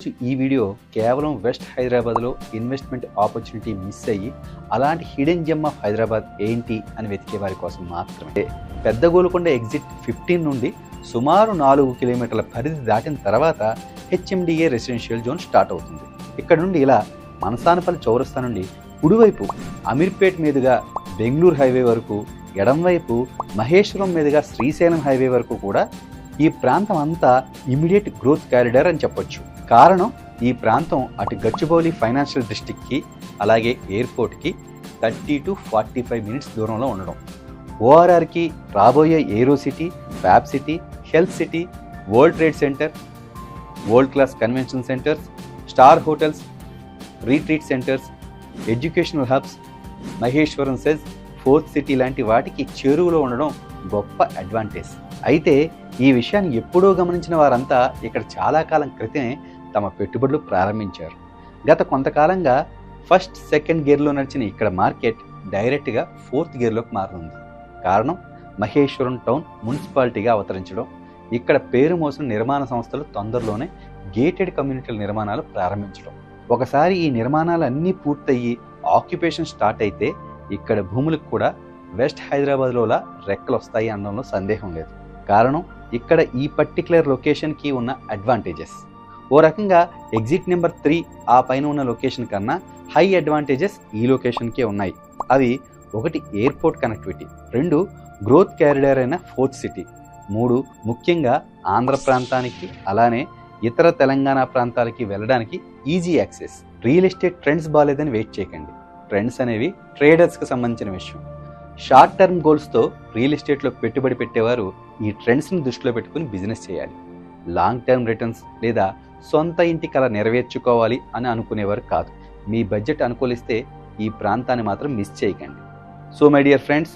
అనుకోవచ్చు ఈ వీడియో కేవలం వెస్ట్ హైదరాబాద్లో ఇన్వెస్ట్మెంట్ ఆపర్చునిటీ మిస్ అయ్యి అలాంటి హిడెన్ జెమ్ ఆఫ్ హైదరాబాద్ ఏంటి అని వెతికే వారి కోసం మాత్రమే. పెద్ద గోల్కొండ ఎగ్జిట్ 15 నుండి సుమారు 4 కిలోమీటర్ల పరిధి దాటిన తర్వాత హెచ్ఎండిఏ రెసిడెన్షియల్ జోన్ స్టార్ట్ అవుతుంది. ఇక్కడ నుండి ఇలా మనసానపల్లి చౌరస్తా నుండి కుడివైపు అమీర్పేట్ మీదుగా బెంగళూరు హైవే వరకు, ఎడంవైపు మహేశ్వరం మీదుగా శ్రీశైలం హైవే వరకు కూడా ఈ ప్రాంతం అంతా ఇమీడియట్ గ్రోత్ కారిడార్ అని చెప్పొచ్చు. కారణం ఈ ప్రాంతం అటు గచ్చిబౌలి ఫైనాన్షియల్ డిస్ట్రిక్ట్కి అలాగే ఎయిర్పోర్ట్కి 30 to 45 మినిట్స్ దూరంలో ఉండడం. ఓఆర్ఆర్కి రాబోయే aero city, fab city, health city, world trade centre, world class convention centres, star hotels, retreat centres, educational hubs, Maheshwaram SEZ, fourth city లాంటి వాటికి చేరువలో ఉండడం గొప్ప అడ్వాంటేజ్. అయితే ఈ విషయాన్ని ఎప్పుడో గమనించిన వారంతా ఇక్కడ చాలా కాలం క్రితమే తమ పెట్టుబడులు ప్రారంభించారు. గత కొంతకాలంగా ఫస్ట్, సెకండ్ గేర్లో నడిచిన ఇక్కడ మార్కెట్ డైరెక్ట్గా 4th గేర్లోకి మారనుంది. కారణం మహేశ్వరం టౌన్ మున్సిపాలిటీగా అవతరించడం, ఇక్కడ పేరు మోసిన నిర్మాణ సంస్థలు తొందరలోనే గేటెడ్ కమ్యూనిటీల నిర్మాణాలు ప్రారంభించడం. ఒకసారి ఈ నిర్మాణాలు అన్నీ పూర్తయ్యి ఆక్యుపేషన్ స్టార్ట్ అయితే ఇక్కడ భూములకు కూడా వెస్ట్ హైదరాబాద్లోలా రెక్కలు వస్తాయి అనడంలో సందేహం లేదు. కారణం ఇక్కడ ఈ పర్టికులర్ లొకేషన్కి ఉన్న అడ్వాంటేజెస్. ఓ రకంగా ఎగ్జిట్ నెంబర్ 3 ఆ పైన ఉన్న లొకేషన్ కన్నా హై అడ్వాంటేజెస్ ఈ లొకేషన్కే ఉన్నాయి. అవి 1 ఎయిర్పోర్ట్ కనెక్టివిటీ, 2 గ్రోత్ క్యారిడార్ అయిన 4th సిటీ, 3 ముఖ్యంగా ఆంధ్ర ప్రాంతానికి అలానే ఇతర తెలంగాణ ప్రాంతాలకి వెళ్ళడానికి easy access. Real estate trends బాగాలేదని వెయిట్ చేయకండి. ట్రెండ్స్ అనేవి ట్రేడర్స్కి సంబంధించిన విషయం. షార్ట్ టర్మ్ గోల్స్తో రియల్ ఎస్టేట్లో పెట్టుబడి పెట్టేవారు ఈ ట్రెండ్స్ని దృష్టిలో పెట్టుకుని బిజినెస్ చేయాలి. లాంగ్ టర్మ్ రిటర్న్స్ లేదా సొంత ఇంటి కల నెరవేర్చుకోవాలి అని అనుకునేవారు కాదు. మీ బడ్జెట్ అనుకూలిస్తే ఈ ప్రాంతాన్ని మాత్రం మిస్ చేయకండి. So my dear friends,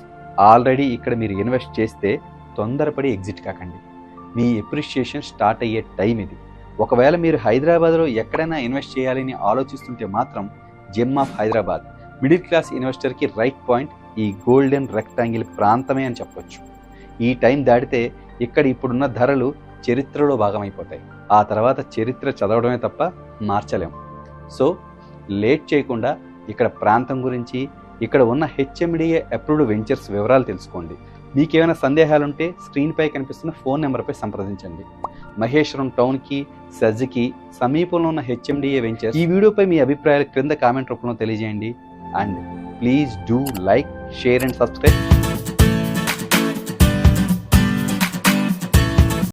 already ఇక్కడ మీరు ఇన్వెస్ట్ చేస్తే తొందరపడి ఎగ్జిట్ కాకండి. మీ ఎప్రిషియేషన్ స్టార్ట్ అయ్యే టైం ఇది. ఒకవేళ మీరు హైదరాబాద్లో ఎక్కడైనా ఇన్వెస్ట్ చేయాలని ఆలోచిస్తుంటే మాత్రం gem of Hyderabad middle class ఇన్వెస్టర్కి రైట్ పాయింట్ ఈ గోల్డెన్ రెక్టాంగిల్ ప్రాంతమే అని చెప్పొచ్చు. ఈ టైం దాటితే ఇక్కడ ఇప్పుడున్న ధరలు చరిత్రలో భాగమైపోతాయి. ఆ తర్వాత చరిత్ర చదవడమే తప్ప మార్చలేం. సో లేట్ చేయకుండా ఇక్కడ ప్రాంతం గురించి, ఇక్కడ ఉన్న హెచ్ఎండిఏ అప్రూవ్డ్ వెంచర్స్ వివరాలు తెలుసుకోండి. మీకేమైనా సందేహాలుంటే స్క్రీన్పై కనిపిస్తున్న ఫోన్ నెంబర్పై సంప్రదించండి. మహేశ్వరం టౌన్కి, సెజ్కి సమీపంలో ఉన్న హెచ్ఎండిఏ వెంచర్స్ ఈ వీడియోపై మీ అభిప్రాయాలు క్రింద కామెంట్ రూపంలో తెలియజేయండి. And please do like, share and subscribe.